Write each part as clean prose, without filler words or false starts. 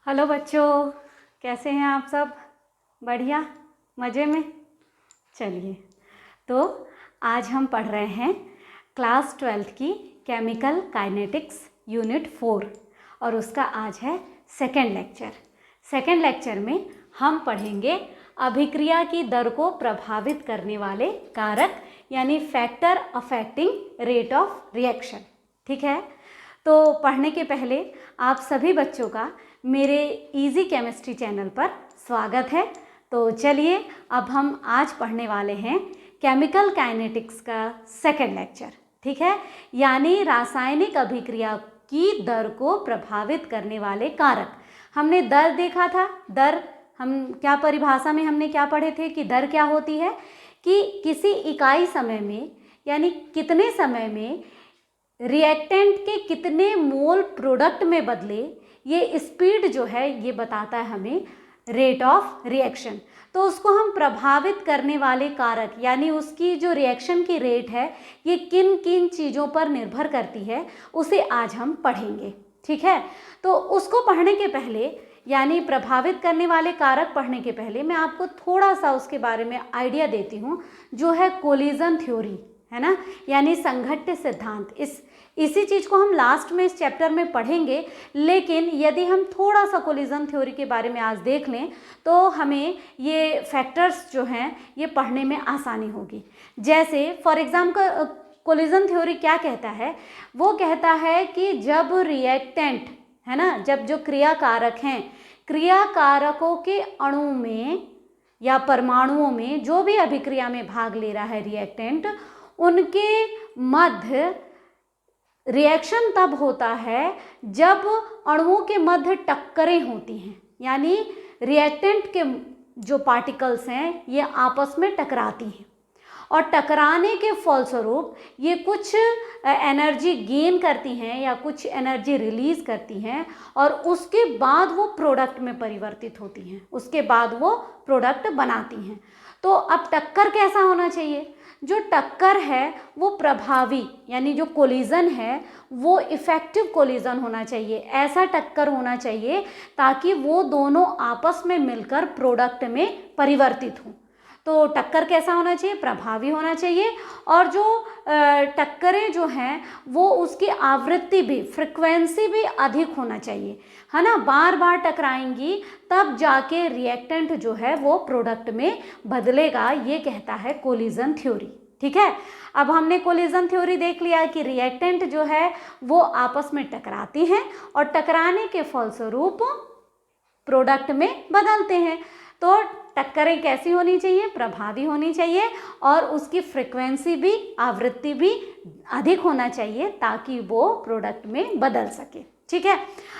Hello बच्चों, कैसे हैं आप सब? बढ़िया, मज़े में। चलिए, तो आज हम पढ़ रहे हैं क्लास 12 की केमिकल काइनेटिक्स यूनिट 4 और उसका आज है सेकेंड लेक्चर। सेकेंड लेक्चर में हम पढ़ेंगे अभिक्रिया की दर को प्रभावित करने वाले कारक यानी factor affecting rate of reaction. ठीक है, तो पढ़ने के पहले आप सभी बच्चों का मेरे इजी केमिस्ट्री चैनल पर स्वागत है। तो चलिए, अब हम आज पढ़ने वाले हैं केमिकल काइनेटिक्स का सेकेंड लेक्चर। ठीक है, यानी रासायनिक अभिक्रिया की दर को प्रभावित करने वाले कारक। हमने दर देखा था। दर हम क्या परिभाषा में हमने क्या पढ़े थे कि दर क्या होती है कि किसी इकाई समय में यानी कितने समय में रिएक्टेंट के कितने मोल प्रोडक्ट में बदले, ये स्पीड जो है ये बताता है हमें रेट ऑफ रिएक्शन। तो उसको हम प्रभावित करने वाले कारक यानी उसकी जो रिएक्शन की रेट है ये किन किन चीज़ों पर निर्भर करती है, उसे आज हम पढ़ेंगे। ठीक है, तो उसको पढ़ने के पहले यानी प्रभावित करने वाले कारक पढ़ने के पहले मैं आपको थोड़ा सा उसके बारे में आइडिया देती हूँ, जो है कोलिजन थ्योरी, है ना, यानी संघट्ट सिद्धांत। इसी चीज़ को हम लास्ट में इस चैप्टर में पढ़ेंगे, लेकिन यदि हम थोड़ा सा कोलिजन थ्योरी के बारे में आज देख लें तो हमें ये फैक्टर्स जो हैं ये पढ़ने में आसानी होगी। जैसे फॉर एग्जाम्पल कोलिजन थ्योरी क्या कहता है? वो कहता है कि जब रिएक्टेंट, है ना, जब जो क्रिया कारक हैं, क्रिया कारकों के अणु में या परमाणुओं में जो भी अभिक्रिया में भाग ले रहा है रिएक्टेंट, उनके मध्य रिएक्शन तब होता है जब अणुओं के मध्य टक्करें होती हैं, यानी रिएक्टेंट के जो पार्टिकल्स हैं ये आपस में टकराती हैं और टकराने के फलस्वरूप ये कुछ एनर्जी गेन करती हैं या कुछ एनर्जी रिलीज करती हैं और उसके बाद वो प्रोडक्ट में परिवर्तित होती हैं, उसके बाद वो प्रोडक्ट बनाती हैं। तो अब टक्कर कैसा होना चाहिए? जो टक्कर है वो प्रभावी यानी जो कोलिजन है वो इफेक्टिव कोलिजन होना चाहिए। ऐसा टक्कर होना चाहिए ताकि वो दोनों आपस में मिलकर प्रोडक्ट में परिवर्तित हों। तो टक्कर कैसा होना चाहिए? प्रभावी होना चाहिए। और जो टक्करें जो हैं वो उसकी आवृत्ति भी, फ्रिक्वेंसी भी अधिक होना चाहिए, है ना। बार बार टकराएंगी तब जाके रिएक्टेंट जो है वो प्रोडक्ट में बदलेगा, ये कहता है कोलिजन थ्योरी। ठीक है, अब हमने कोलिजन थ्योरी देख लिया कि रिएक्टेंट जो है वो आपस में टकराती हैं और टकराने के फलस्वरूप प्रोडक्ट में बदलते हैं। तो टक्करें कैसी होनी चाहिए? प्रभावी होनी चाहिए और उसकी फ्रिक्वेंसी भी, आवृत्ति भी अधिक होना चाहिए ताकि वो प्रोडक्ट में बदल सके। ठीक है,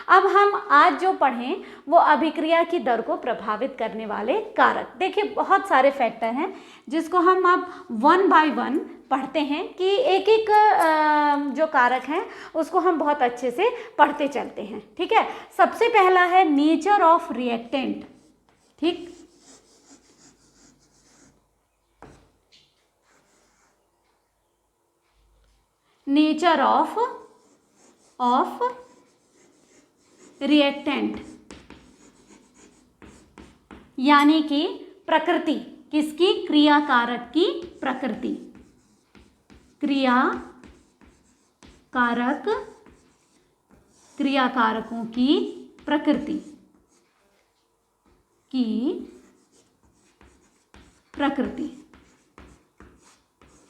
अब हम आज जो पढ़ें वो अभिक्रिया की दर को प्रभावित करने वाले कारक। देखिए, बहुत सारे फैक्टर हैं जिसको हम अब वन बाय वन पढ़ते हैं कि एक एक जो कारक हैं उसको हम बहुत अच्छे से पढ़ते चलते हैं। ठीक है, सबसे पहला है नेचर ऑफ रिएक्टेंट। ठीक, नेचर ऑफ रिएक्टेंट यानी कि प्रकृति किसकी? क्रिया कारक की प्रकृति। क्रिया कारकों की प्रकृति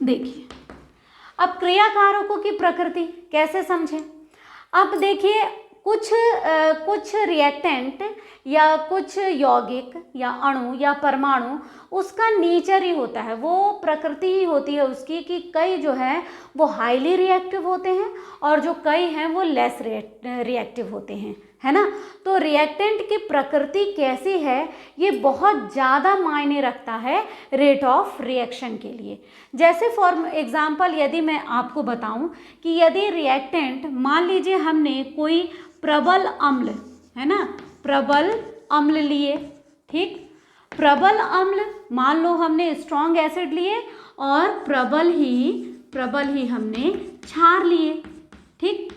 देखिए, अब क्रिया कारकों की प्रकृति कैसे समझें? अब देखिए, कुछ रिएक्टेंट या कुछ यौगिक या अणु या परमाणु, उसका नेचर ही होता है, वो प्रकृति ही होती है उसकी कि कई जो है वो हाईली रिएक्टिव होते हैं और जो कई हैं वो लेस रिएक्टिव होते हैं, है ना। तो रिएक्टेंट की प्रकृति कैसी है ये बहुत ज़्यादा मायने रखता है रेट ऑफ रिएक्शन के लिए। जैसे फॉर एग्जांपल यदि मैं आपको बताऊं कि यदि रिएक्टेंट, मान लीजिए हमने कोई प्रबल अम्ल, है ना, प्रबल अम्ल लिए। ठीक, प्रबल अम्ल, मान लो हमने स्ट्रॉन्ग एसिड लिए और प्रबल ही हमने क्षार लिए। ठीक,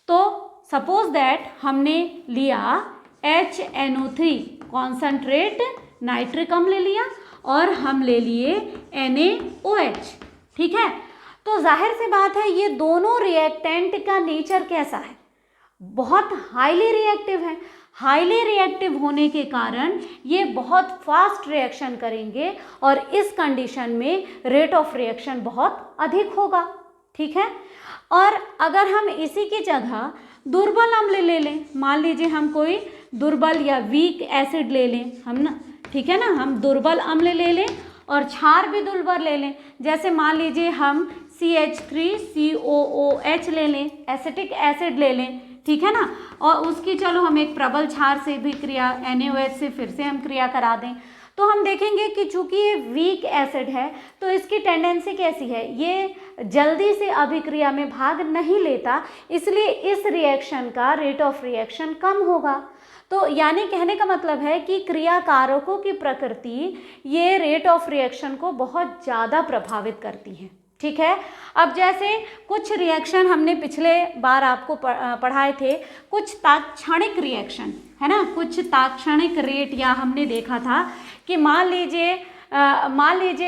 तो सपोज दैट हमने लिया HNO3 कॉन्सनट्रेट नाइट्रिक अम्ल लिया और हम ले लिए NaOH, ठीक है। तो जाहिर सी बात है ये दोनों रिएक्टेंट का नेचर कैसा है, बहुत हाईली रिएक्टिव है। हाईली रिएक्टिव होने के कारण ये बहुत फास्ट रिएक्शन करेंगे और इस कंडीशन में रेट ऑफ रिएक्शन बहुत अधिक होगा, ठीक है। और अगर हम इसी की जगह दुर्बल अम्ल ले लें, मान लीजिए हम कोई दुर्बल या वीक एसिड ले लें हम ना, ठीक है ना, हम दुर्बल अम्ल ले लें और क्षार भी दुर्बल ले लें, जैसे मान लीजिए हम CH3COOH ले लें, एसिटिक एसिड ले लें, ठीक है ना, और उसकी चलो हम एक प्रबल क्षार से भी क्रिया NaOH से फिर से हम क्रिया करा दें, तो हम देखेंगे कि चूंकि ये वीक एसिड है तो इसकी टेंडेंसी कैसी है, ये जल्दी से अभिक्रिया में भाग नहीं लेता, इसलिए इस रिएक्शन का रेट ऑफ रिएक्शन कम होगा। तो यानी कहने का मतलब है कि क्रिया कारकों की प्रकृति ये रेट ऑफ रिएक्शन को बहुत ज़्यादा प्रभावित करती है, ठीक है। अब जैसे कुछ रिएक्शन हमने पिछले बार आपको पढ़ाए थे, कुछ तात्क्षणिक रिएक्शन है ना, कुछ तात्क्षणिक रेट, या हमने देखा था कि मान लीजिए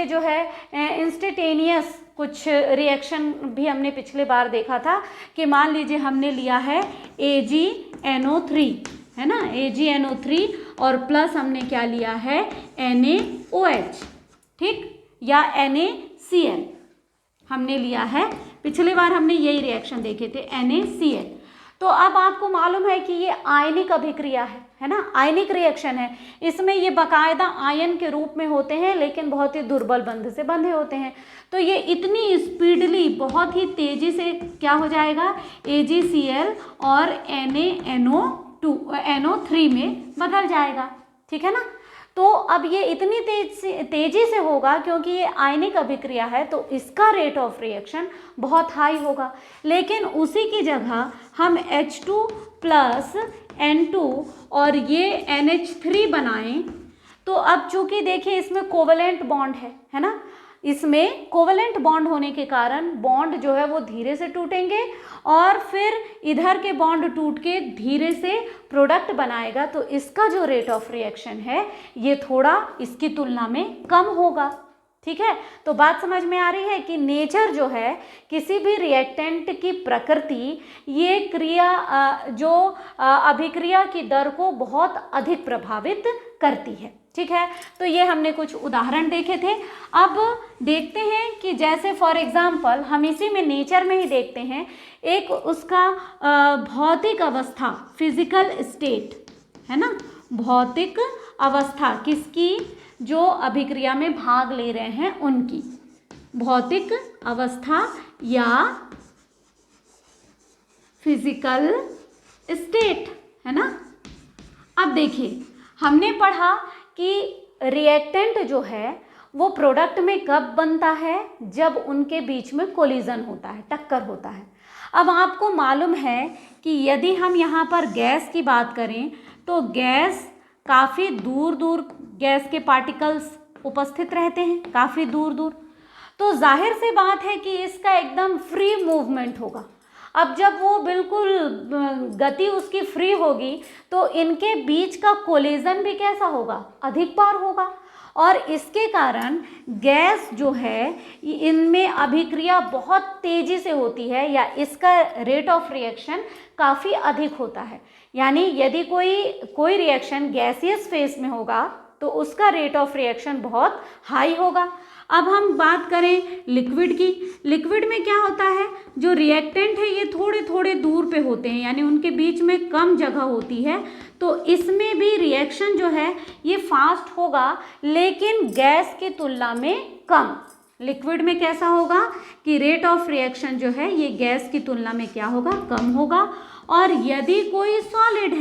जो है इंस्टेंटेनियस कुछ रिएक्शन भी हमने पिछले बार देखा था कि मान लीजिए हमने लिया है AgNO3, है ना, AgNO3 और प्लस हमने क्या लिया है NaOH, ठीक, या NaCl हमने लिया है, पिछली बार हमने यही रिएक्शन देखे थे NaCl। तो अब आपको मालूम है कि ये आयनिक अभिक्रिया है ना, आयनिक रिएक्शन है, इसमें ये बाकायदा आयन के रूप में होते हैं लेकिन बहुत ही दुर्बल बंध से बंधे होते हैं। तो ये इतनी स्पीडली बहुत ही तेजी से क्या हो जाएगा, AgCl और NaNO3 में बदल जाएगा, ठीक है ना। तो अब ये इतनी तेजी से होगा क्योंकि ये आयनिक अभिक्रिया है, तो इसका रेट ऑफ रिएक्शन बहुत हाई होगा। लेकिन उसी की जगह हम H2 प्लस N2 और ये NH3 बनाएं, तो अब चूंकि देखिए इसमें कोवेलेंट बॉन्ड है ना, इसमें कोवेलेंट बॉन्ड होने के कारण बॉन्ड जो है वो धीरे से टूटेंगे और फिर इधर के बॉन्ड टूट के धीरे से प्रोडक्ट बनाएगा, तो इसका जो रेट ऑफ रिएक्शन है ये थोड़ा इसकी तुलना में कम होगा, ठीक है। तो बात समझ में आ रही है कि नेचर जो है किसी भी रिएक्टेंट की प्रकृति ये क्रिया जो अभिक्रिया की दर को बहुत अधिक प्रभावित करती है, ठीक है। तो ये हमने कुछ उदाहरण देखे थे। अब देखते हैं कि जैसे फॉर एग्जांपल हम इसी में नेचर में ही देखते हैं, एक उसका भौतिक अवस्था, फिजिकल स्टेट, है ना, भौतिक अवस्था किसकी, जो अभिक्रिया में भाग ले रहे हैं उनकी भौतिक अवस्था या फिजिकल स्टेट, है ना। अब देखिए हमने पढ़ा कि रिएक्टेंट जो है वो प्रोडक्ट में कब बनता है, जब उनके बीच में कोलिजन होता है, टक्कर होता है। अब आपको मालूम है कि यदि हम यहाँ पर गैस की बात करें तो गैस काफ़ी दूर दूर गैस के पार्टिकल्स उपस्थित रहते हैं, काफ़ी दूर दूर, तो जाहिर सी बात है कि इसका एकदम फ्री मूवमेंट होगा। अब जब वो बिल्कुल गति उसकी फ्री होगी तो इनके बीच का कोलिजन भी कैसा होगा, अधिक बार होगा, और इसके कारण गैस जो है इनमें अभिक्रिया बहुत तेज़ी से होती है या इसका रेट ऑफ रिएक्शन काफ़ी अधिक होता है। यानी यदि कोई रिएक्शन गैसियस फेस में होगा तो उसका रेट ऑफ रिएक्शन बहुत हाई होगा। अब हम बात करें लिक्विड की, लिक्विड में क्या होता है, जो रिएक्टेंट है ये थोड़े थोड़े दूर पे होते हैं, यानी उनके बीच में कम जगह होती है, तो इसमें भी रिएक्शन जो है ये फास्ट होगा लेकिन गैस की तुलना में कम। लिक्विड में कैसा होगा कि रेट ऑफ रिएक्शन जो है ये गैस की तुलना में क्या होगा, कम होगा। और यदि कोई सॉलिड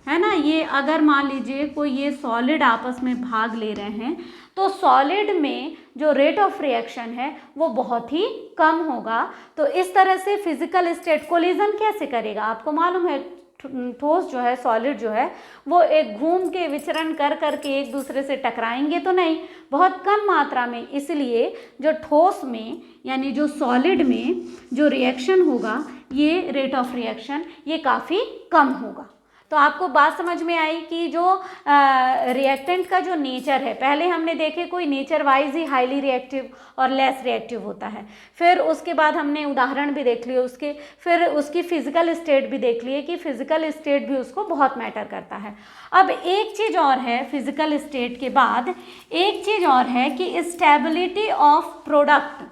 है ना, ये अगर मान लीजिए कोई ये सॉलिड आपस में भाग ले रहे हैं तो सॉलिड में जो रेट ऑफ रिएक्शन है वो बहुत ही कम होगा। तो इस तरह से फिजिकल स्टेट कोलिजन कैसे करेगा, आपको मालूम है ठोस जो है, सॉलिड जो है, वो एक घूम के विचरण कर करके एक दूसरे से टकराएंगे तो नहीं, बहुत कम मात्रा में। इसलिए जो ठोस में यानी जो सॉलिड में जो रिएक्शन होगा, ये रेट ऑफ रिएक्शन ये काफ़ी कम होगा। तो आपको बात समझ में आई कि जो रिएक्टेंट का जो नेचर है, पहले हमने देखे कोई नेचर वाइज ही हाईली रिएक्टिव और लेस रिएक्टिव होता है, फिर उसके बाद हमने उदाहरण भी देख लिए उसके, फिर उसकी फिजिकल स्टेट भी देख लिए कि फिजिकल स्टेट भी उसको बहुत मैटर करता है। अब एक चीज़ और है, फिजिकल स्टेट के बाद एक चीज़ और है कि स्टेबिलिटी ऑफ प्रोडक्ट।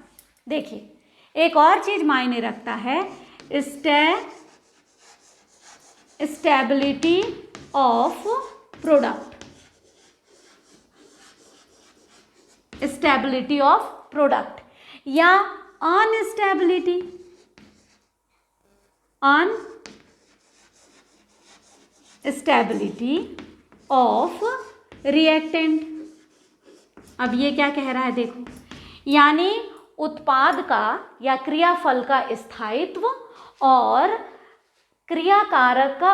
देखिए एक और चीज़ मायने रखता है, stability of product. Stability of product या अनस्टेबिलिटी, अनस्टेबिलिटी ऑफ रिएक्टेंट। अब ये क्या कह रहा है, देखो, यानी उत्पाद का या क्रियाफल का स्थायित्व और क्रियाकारक का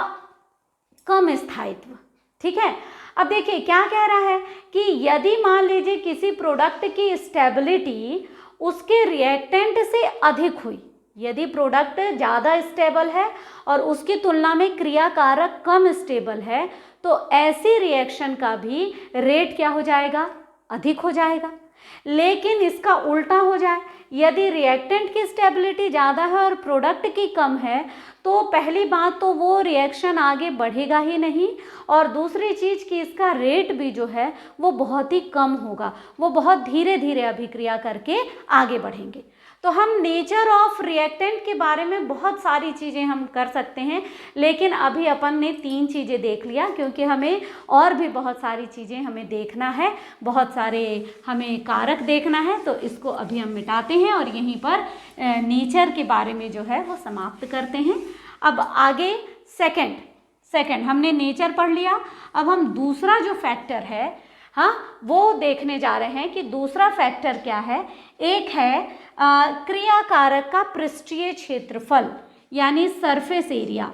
कम स्थायित्व। ठीक है, अब देखिए क्या कह रहा है कि यदि मान लीजिए किसी प्रोडक्ट की स्टेबिलिटी उसके रिएक्टेंट से अधिक हुई, यदि प्रोडक्ट ज़्यादा स्टेबल है और उसकी तुलना में क्रियाकारक कम स्टेबल है, तो ऐसी रिएक्शन का भी रेट क्या हो जाएगा, अधिक हो जाएगा। लेकिन इसका उल्टा हो जाए, यदि रिएक्टेंट की स्टेबिलिटी ज़्यादा है और प्रोडक्ट की कम है, तो पहली बात तो वो रिएक्शन आगे बढ़ेगा ही नहीं, और दूसरी चीज़ कि इसका रेट भी जो है वो बहुत ही कम होगा, वो बहुत धीरे धीरे अभिक्रिया करके आगे बढ़ेंगे। तो हम नेचर ऑफ रिएक्टेंट के बारे में बहुत सारी चीज़ें हम कर सकते हैं, लेकिन अभी अपन ने 3 चीज़ें देख लिया, क्योंकि हमें और भी बहुत सारी चीज़ें हमें देखना है, बहुत सारे हमें कारक देखना है। तो इसको अभी हम मिटाते हैं और यहीं पर नेचर के बारे में जो है वो समाप्त करते हैं। अब आगे सेकंड हमने नेचर पढ़ लिया, अब हम दूसरा जो फैक्टर है, हाँ, वो देखने जा रहे हैं कि दूसरा फैक्टर क्या है। एक है क्रियाकारक का पृष्ठीय क्षेत्रफल यानी surface area.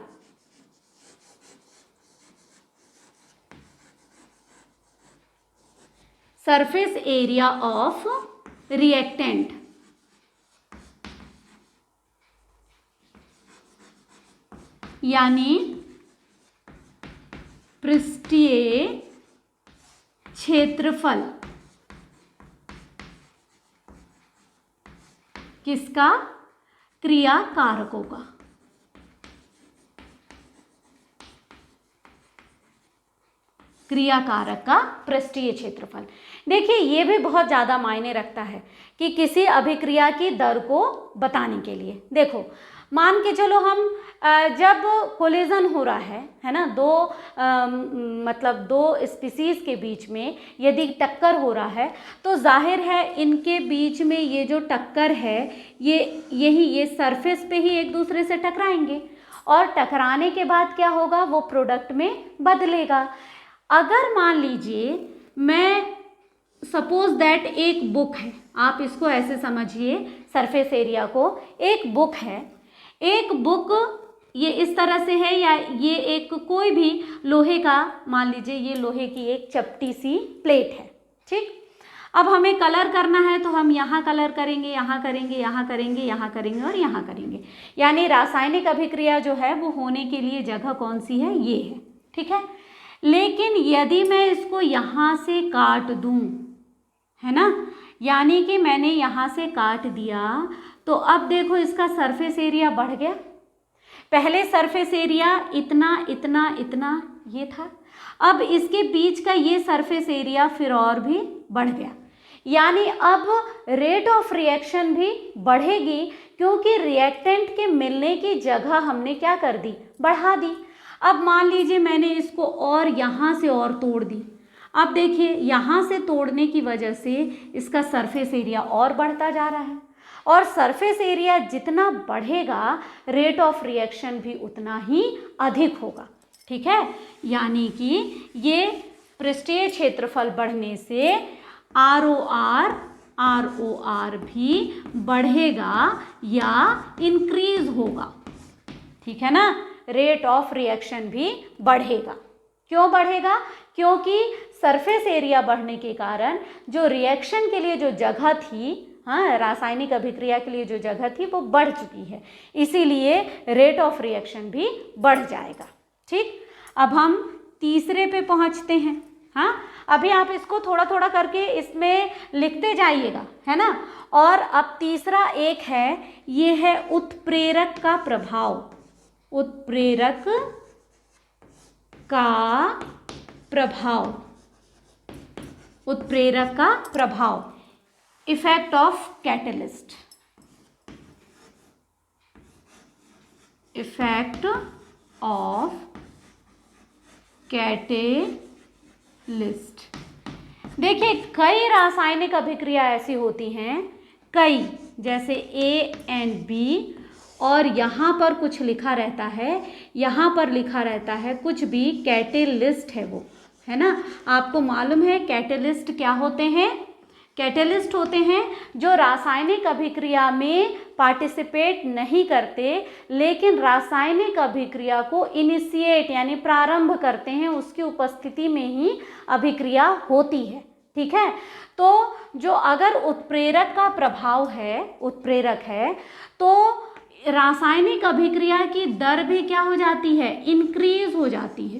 Surface area of reactant, यानी पृष्ठीय क्षेत्रफल किसका, क्रियाकारकों का। क्रियाकारक का पृष्ठीय क्षेत्रफल। देखिए ये भी बहुत ज़्यादा मायने रखता है कि किसी अभिक्रिया की दर को बताने के लिए। देखो मान के चलो हम जब कोलिजन हो रहा है ना, दो स्पीसीज के बीच में यदि टक्कर हो रहा है, तो जाहिर है इनके बीच में ये जो टक्कर है ये सरफेस पे ही एक दूसरे से टकराएंगे, और टकराने के बाद क्या होगा, वो प्रोडक्ट में बदलेगा। अगर मान लीजिए मैं सपोज दैट एक बुक है, आप इसको ऐसे समझिए, सरफेस एरिया को एक बुक है, एक बुक ये इस तरह से है, या ये एक कोई भी लोहे का, मान लीजिए ये लोहे की एक चपटी सी प्लेट है। ठीक, अब हमें कलर करना है तो हम यहाँ कलर करेंगे, यहाँ करेंगे, यहाँ करेंगे, यहाँ करेंगे और यहाँ करेंगे, यानी रासायनिक अभिक्रिया जो है वो होने के लिए जगह कौन सी है, ये है। ठीक है, लेकिन यदि मैं इसको यहाँ से काट दूँ, है ना, यानी कि मैंने यहाँ से काट दिया, तो अब देखो इसका सरफेस एरिया बढ़ गया। पहले सरफेस एरिया इतना ये था, अब इसके बीच का ये सरफेस एरिया फिर और भी बढ़ गया, यानी अब रेट ऑफ रिएक्शन भी बढ़ेगी, क्योंकि रिएक्टेंट के मिलने की जगह हमने क्या कर दी, बढ़ा दी। अब मान लीजिए मैंने इसको और यहाँ से और तोड़ दी, अब देखिए यहाँ से तोड़ने की वजह से इसका सरफेस एरिया और बढ़ता जा रहा है, और सरफेस एरिया जितना बढ़ेगा रेट ऑफ रिएक्शन भी उतना ही अधिक होगा। ठीक है, यानी कि ये पृष्ठीय क्षेत्रफल बढ़ने से ROR भी बढ़ेगा या इंक्रीज होगा। ठीक है ना, रेट ऑफ रिएक्शन भी बढ़ेगा। क्यों बढ़ेगा? क्योंकि सरफेस एरिया बढ़ने के कारण जो रिएक्शन के लिए जो जगह थी, हाँ, रासायनिक अभिक्रिया के लिए जो जगह थी वो बढ़ चुकी है, इसीलिए रेट ऑफ रिएक्शन भी बढ़ जाएगा। ठीक, अब हम तीसरे पे पहुंचते हैं। हाँ, अभी आप इसको थोड़ा थोड़ा करके इसमें लिखते जाइएगा, है ना। और अब तीसरा एक है, ये है उत्प्रेरक का प्रभाव। उत्प्रेरक का प्रभाव, उत्प्रेरक का प्रभाव, effect of catalyst, effect of catalyst. देखिए, कई रासायनिक अभिक्रिया ऐसी होती हैं, कई, जैसे A एंड B, और यहाँ पर कुछ लिखा रहता है, यहाँ पर लिखा रहता है कुछ भी, कैटलिस्ट है वो, है ना। आपको मालूम है कैटलिस्ट क्या होते हैं? कैटलिस्ट होते हैं जो रासायनिक अभिक्रिया में पार्टिसिपेट नहीं करते, लेकिन रासायनिक अभिक्रिया को इनिशिएट यानी प्रारंभ करते हैं, उसकी उपस्थिति में ही अभिक्रिया होती है। ठीक है, तो जो अगर उत्प्रेरक का प्रभाव है, उत्प्रेरक है, तो रासायनिक अभिक्रिया की दर भी क्या हो जाती है? इंक्रीज हो जाती है।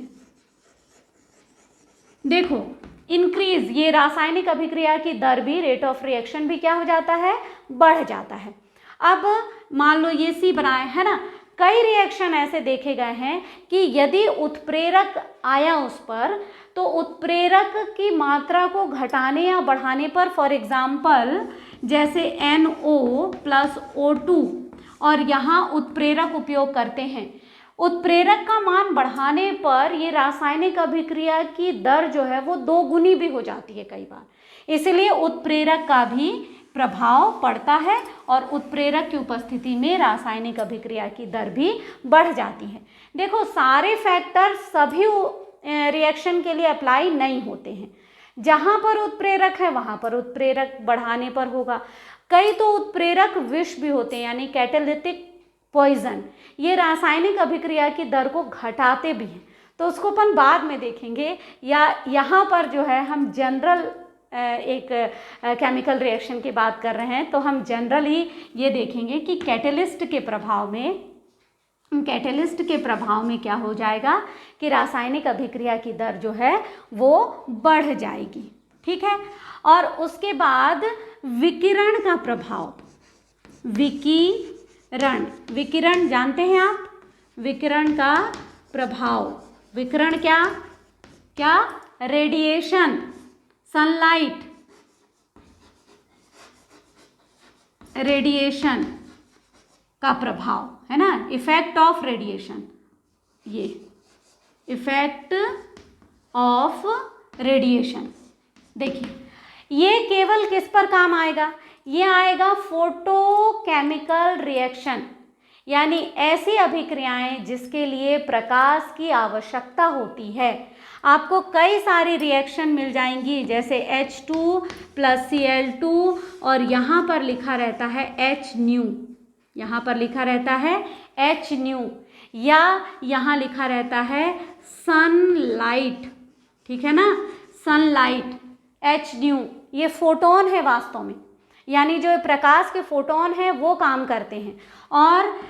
देखो, इंक्रीज, ये रासायनिक अभिक्रिया की दर भी, रेट ऑफ रिएक्शन भी क्या हो जाता है? बढ़ जाता है। अब मान लो ये C बनाए, है ना। कई रिएक्शन ऐसे देखे गए हैं कि यदि उत्प्रेरक आया उस पर, तो उत्प्रेरक की मात्रा को घटाने या बढ़ाने पर, फॉर एग्जाम्पल जैसे NO+O2, और यहाँ उत्प्रेरक उपयोग करते हैं, उत्प्रेरक का मान बढ़ाने पर ये रासायनिक अभिक्रिया की दर जो है वो 2 गुनी भी हो जाती है कई बार, इसलिए उत्प्रेरक का भी प्रभाव पड़ता है और उत्प्रेरक की उपस्थिति में रासायनिक अभिक्रिया की दर भी बढ़ जाती है। देखो, सारे फैक्टर सभी रिएक्शन के लिए अप्लाई नहीं होते हैं। जहाँ पर उत्प्रेरक है वहाँ पर उत्प्रेरक बढ़ाने पर होगा। कई तो उत्प्रेरक विष भी होते हैं, यानी कैटालिटिक पॉइजन, ये रासायनिक अभिक्रिया की दर को घटाते भी हैं, तो उसको अपन बाद में देखेंगे। या यहाँ पर जो है हम जनरल एक केमिकल रिएक्शन की बात कर रहे हैं, तो हम जनरल ही ये देखेंगे कि कैटलिस्ट के प्रभाव में क्या हो जाएगा कि रासायनिक अभिक्रिया की दर जो है वो बढ़ जाएगी। ठीक है, और उसके बाद विकिरण का प्रभाव, विकिरण जानते हैं आप? विकिरण का प्रभाव, विकिरण क्या? रेडिएशन, सनलाइट, रेडिएशन का प्रभाव, है ना, इफेक्ट ऑफ रेडिएशन, ये इफेक्ट ऑफ रेडिएशन। देखिए, ये केवल किस पर काम आएगा? ये आएगा फोटोकेमिकल रिएक्शन, यानी ऐसी अभिक्रियाएं जिसके लिए प्रकाश की आवश्यकता होती है। आपको कई सारी रिएक्शन मिल जाएंगी, जैसे H2+Cl2, और यहाँ पर लिखा रहता है HNu, यहाँ पर लिखा रहता है HNu, या यहाँ लिखा रहता है सनलाइट। ठीक है ना, सनलाइट, HNu, ये फोटोन है वास्तव में, यानी जो प्रकाश के फोटोन हैं वो काम करते हैं और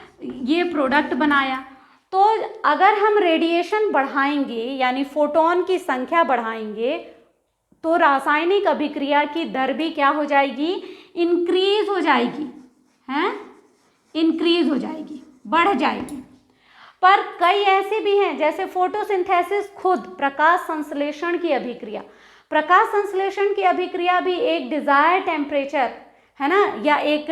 ये प्रोडक्ट बनाया। तो अगर हम रेडिएशन बढ़ाएंगे यानी फोटोन की संख्या बढ़ाएंगे, तो रासायनिक अभिक्रिया की दर भी क्या हो जाएगी? इंक्रीज हो जाएगी, हैं, इंक्रीज हो जाएगी, बढ़ जाएगी। पर कई ऐसे भी हैं, जैसे फोटोसिंथेसिस खुद प्रकाश संश्लेषण की अभिक्रिया, प्रकाश संश्लेषण की अभिक्रिया भी एक डिजायर टेम्परेचर, है ना, या एक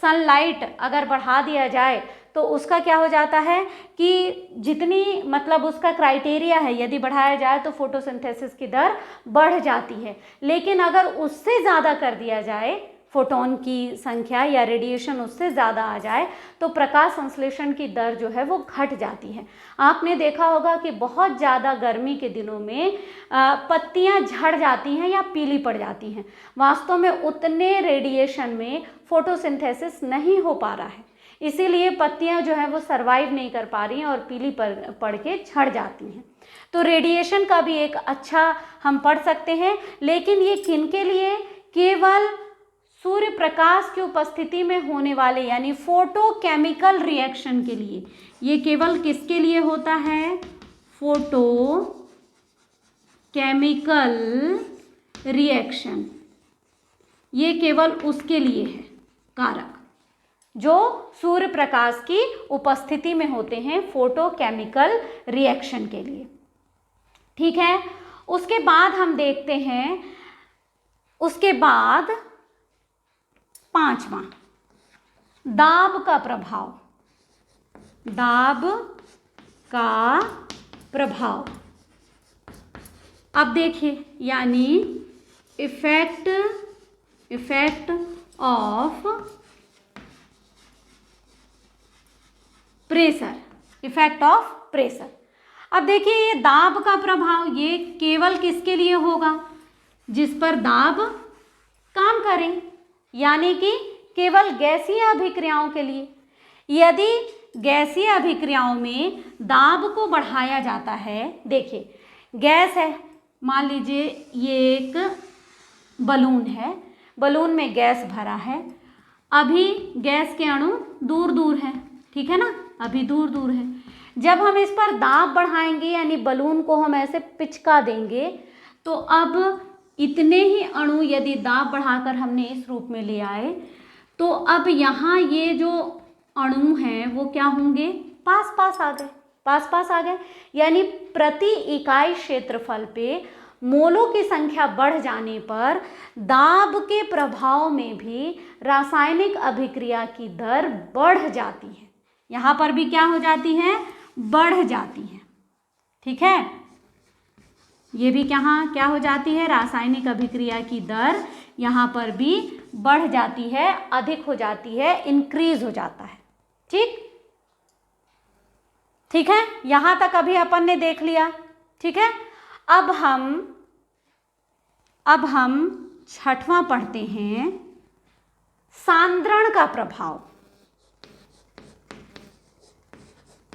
सनलाइट अगर बढ़ा दिया जाए तो उसका क्या हो जाता है कि जितनी मतलब उसका क्राइटेरिया है, यदि बढ़ाया जाए तो फोटोसिंथेसिस की दर बढ़ जाती है। लेकिन अगर उससे ज़्यादा कर दिया जाए, फोटोन की संख्या या रेडिएशन उससे ज़्यादा आ जाए, तो प्रकाश संश्लेषण की दर जो है वो घट जाती है। आपने देखा होगा कि बहुत ज़्यादा गर्मी के दिनों में पत्तियां झड़ जाती हैं या पीली पड़ जाती हैं। वास्तव में उतने रेडिएशन में फोटोसिंथेसिस नहीं हो पा रहा है, इसीलिए पत्तियां जो है वो सरवाइव नहीं कर पा रही हैं और पीली पड़ के झड़ जाती हैं। तो रेडिएशन का भी एक अच्छा हम पढ़ सकते हैं, लेकिन ये किनके लिए? केवल सूर्य प्रकाश की उपस्थिति में होने वाले यानी फोटोकेमिकल रिएक्शन के लिए। ये केवल किसके लिए होता है? फोटोकेमिकल रिएक्शन, ये केवल उसके लिए है कारक जो सूर्य प्रकाश की उपस्थिति में होते हैं, फोटोकेमिकल रिएक्शन के लिए। ठीक है, उसके बाद हम देखते हैं, उसके बाद 5वां दाब का प्रभाव। दाब का प्रभाव, अब देखिए, यानी effect of pressure, effect of pressure. अब देखिए, ये दाब का प्रभाव ये केवल किसके लिए होगा? जिस पर दाब काम करे, यानी कि केवल गैसीय अभिक्रियाओं के लिए। यदि गैसीय अभिक्रियाओं में दाब को बढ़ाया जाता है, देखिए गैस है, मान लीजिए ये एक बलून है, बलून में गैस भरा है, अभी गैस के अणु दूर दूर हैं, ठीक है ना, अभी दूर दूर है। जब हम इस पर दाब बढ़ाएंगे यानी बलून को हम ऐसे पिचका देंगे, तो अब इतने ही अणु यदि दाब बढ़ाकर हमने इस रूप में ले आए, तो अब यहाँ ये जो अणु हैं वो क्या होंगे? पास पास आ गए, पास पास आ गए, यानी प्रति इकाई क्षेत्रफल पे मोलों की संख्या बढ़ जाने पर दाब के प्रभाव में भी रासायनिक अभिक्रिया की दर बढ़ जाती है। यहाँ पर भी क्या हो जाती है? बढ़ जाती है। ठीक है, ये भी क्या हो जाती है? रासायनिक अभिक्रिया की दर यहाँ पर भी बढ़ जाती है, अधिक हो जाती है, इंक्रीज हो जाता है। ठीक है, यहाँ तक अभी अपन ने देख लिया। ठीक है, अब हम 6वां पढ़ते हैं, सांद्रण का प्रभाव।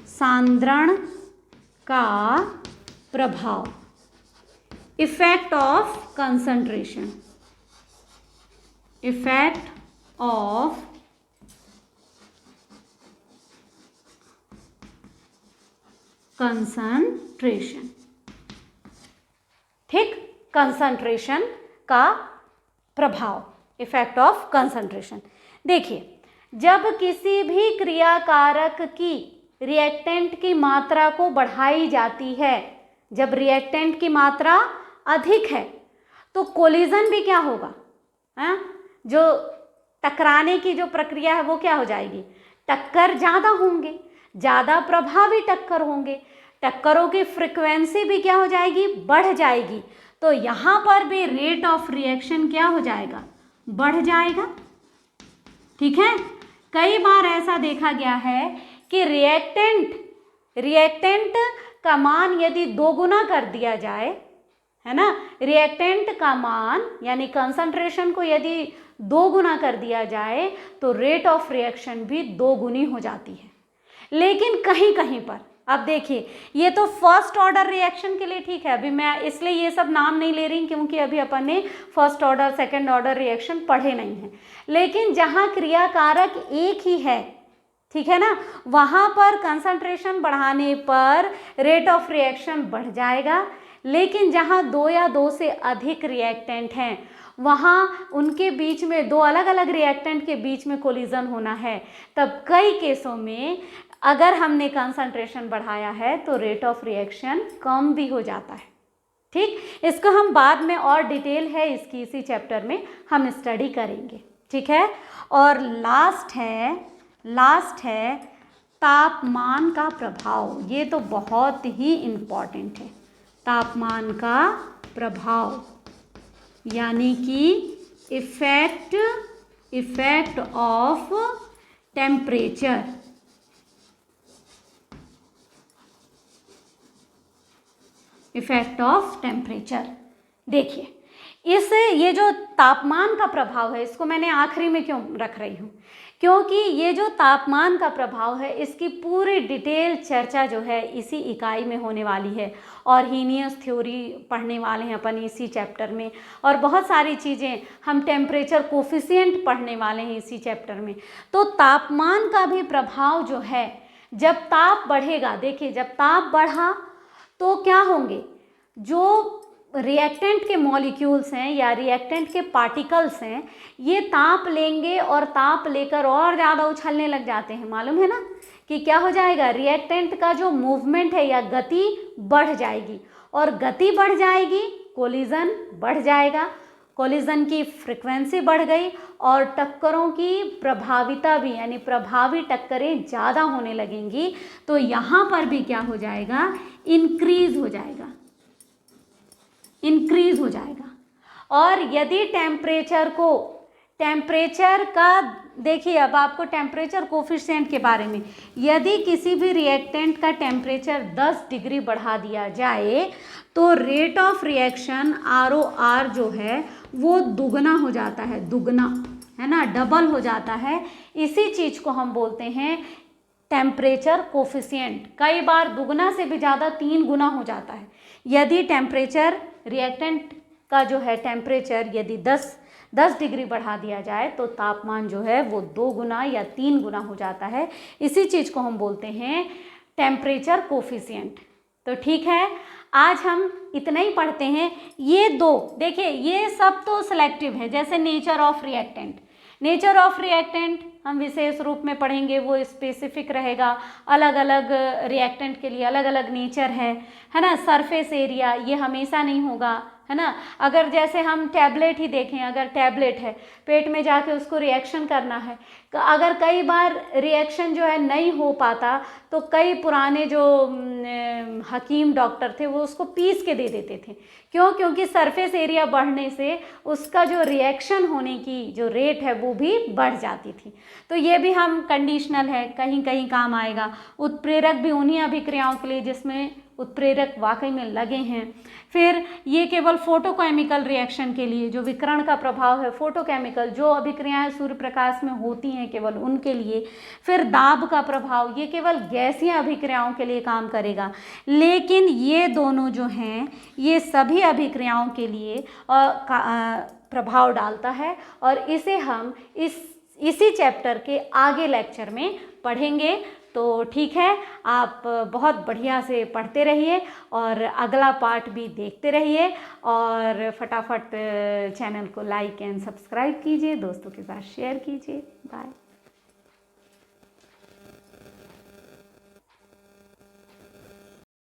सांद्रण का प्रभाव, effect of concentration, effect of concentration. ठीक, कंसंट्रेशन का प्रभाव, इफेक्ट ऑफ कंसंट्रेशन। देखिए, जब किसी भी क्रियाकारक की रिएक्टेंट की मात्रा को बढ़ाई जाती है, जब रिएक्टेंट की मात्रा अधिक है, तो कोलिजन भी क्या होगा? जो टकराने की जो प्रक्रिया है वो क्या हो जाएगी? टक्कर ज़्यादा होंगे, ज़्यादा प्रभावी टक्कर होंगे, टक्करों की फ्रिक्वेंसी भी क्या हो जाएगी? बढ़ जाएगी। तो यहाँ पर भी रेट ऑफ रिएक्शन क्या हो जाएगा? बढ़ जाएगा। ठीक है, कई बार ऐसा देखा गया है कि रिएक्टेंट का मान यदि 2 गुना कर दिया जाए, है ना, रिएक्टेंट का मान यानी कंसंट्रेशन को यदि 2 गुना कर दिया जाए तो रेट ऑफ रिएक्शन भी 2 गुनी हो जाती है। लेकिन कहीं कहीं पर, अब देखिए, ये तो फर्स्ट ऑर्डर रिएक्शन के लिए ठीक है, अभी मैं इसलिए ये सब नाम नहीं ले रही क्योंकि अभी अपन ने first order second order reaction पढ़े नहीं हैं। लेकिन जहाँ क्रियाकारक एक ही है, ठीक है ना, वहाँ पर कंसंट्रेशन बढ़ाने पर रेट ऑफ रिएक्शन बढ़ जाएगा। लेकिन जहाँ 2 या 2 से अधिक रिएक्टेंट हैं, वहाँ उनके बीच में 2 अलग अलग रिएक्टेंट के बीच में कोलिजन होना है, तब कई केसों में अगर हमने कंसंट्रेशन बढ़ाया है तो रेट ऑफ रिएक्शन कम भी हो जाता है। ठीक, इसको हम बाद में और डिटेल है इसकी इसी चैप्टर में हम स्टडी करेंगे। ठीक है, और लास्ट है तापमान का प्रभाव। ये तो बहुत ही इम्पॉर्टेंट है, तापमान का प्रभाव, यानी कि effect of temperature. Effect of temperature. देखिए, ये जो तापमान का प्रभाव है, इसको मैंने आखिरी में क्यों रख रही हूँ? क्योंकि ये जो तापमान का प्रभाव है इसकी पूरी डिटेल चर्चा जो है इसी इकाई में होने वाली है, और हीनियस थ्योरी पढ़ने वाले हैं अपन इसी चैप्टर में, और बहुत सारी चीज़ें हम टेम्परेचर कोफिशिएंट पढ़ने वाले हैं इसी चैप्टर में। तो तापमान का भी प्रभाव जो है, जब ताप बढ़ेगा, देखिए जब ताप बढ़ा तो क्या होंगे, जो रिएक्टेंट के मॉलिक्यूल्स हैं या रिएक्टेंट के पार्टिकल्स हैं, ये ताप लेंगे और ताप लेकर और ज़्यादा उछलने लग जाते हैं। मालूम है ना कि क्या हो जाएगा, रिएक्टेंट का जो मूवमेंट है या गति बढ़ जाएगी, और गति बढ़ जाएगी, कोलिजन बढ़ जाएगा, कोलिजन की फ्रिक्वेंसी बढ़ गई, और टक्करों की प्रभाविता भी, यानी प्रभावी टक्करें ज़्यादा होने लगेंगी। तो यहाँ पर भी क्या हो जाएगा, इंक्रीज हो जाएगा, इंक्रीज हो जाएगा। और यदि टेम्परेचर का देखिए, अब आपको टेम्परेचर कोफिशिएंट के बारे में, यदि किसी भी रिएक्टेंट का टेम्परेचर 10 डिग्री बढ़ा दिया जाए तो रेट ऑफ रिएक्शन ROR जो है वो दुगना हो जाता है, दुगना है ना, डबल हो जाता है। इसी चीज़ को हम बोलते हैं टेम्परेचर कोफिशिएंट। कई बार दुगना से भी ज़्यादा 3 गुना हो जाता है। यदि टेम्परेचर रिएक्टेंट का जो है टेम्परेचर यदि 10 डिग्री बढ़ा दिया जाए तो तापमान जो है वो 2 गुना या 3 गुना हो जाता है। इसी चीज़ को हम बोलते हैं टेम्परेचर कोफिशिएंट। तो ठीक है, आज हम इतना ही पढ़ते हैं। ये दो देखिए, ये सब तो सिलेक्टिव है, जैसे nature of reactant. Nature of reactant हम विशेष रूप में पढ़ेंगे, वो स्पेसिफिक रहेगा, अलग अलग रिएक्टेंट के लिए अलग अलग नेचर है ना। सरफेस एरिया ये हमेशा नहीं होगा, है ना। अगर जैसे हम टैबलेट ही देखें, अगर टैबलेट है, पेट में जाके उसको रिएक्शन करना है, अगर कई बार रिएक्शन जो है नहीं हो पाता तो कई पुराने जो हकीम डॉक्टर थे वो उसको पीस के दे देते थे। क्यों? क्योंकि सरफेस एरिया बढ़ने से उसका जो रिएक्शन होने की जो रेट है वो भी बढ़ जाती थी। तो ये भी हम कंडीशनल है, कहीं कहीं काम आएगा। उत्प्रेरक भी उन्हीं अभिक्रियाओं के लिए जिसमें उत्प्रेरक वाकई में लगे हैं। फिर ये केवल फोटोकेमिकल रिएक्शन के लिए, जो विकिरण का प्रभाव है, फोटोकेमिकल जो अभिक्रियाएं सूर्य प्रकाश में होती हैं केवल उनके लिए। फिर दाब का प्रभाव, ये केवल गैसीय अभिक्रियाओं के लिए काम करेगा। लेकिन ये दोनों जो हैं ये सभी अभिक्रियाओं के लिए प्रभाव डालता है, और इसे हम इसी चैप्टर के आगे लेक्चर में पढ़ेंगे। तो ठीक है, आप बहुत बढ़िया से पढ़ते रहिए और अगला पार्ट भी देखते रहिए, और फटाफट चैनल को लाइक एंड सब्सक्राइब कीजिए, दोस्तों के साथ शेयर कीजिए। बाय।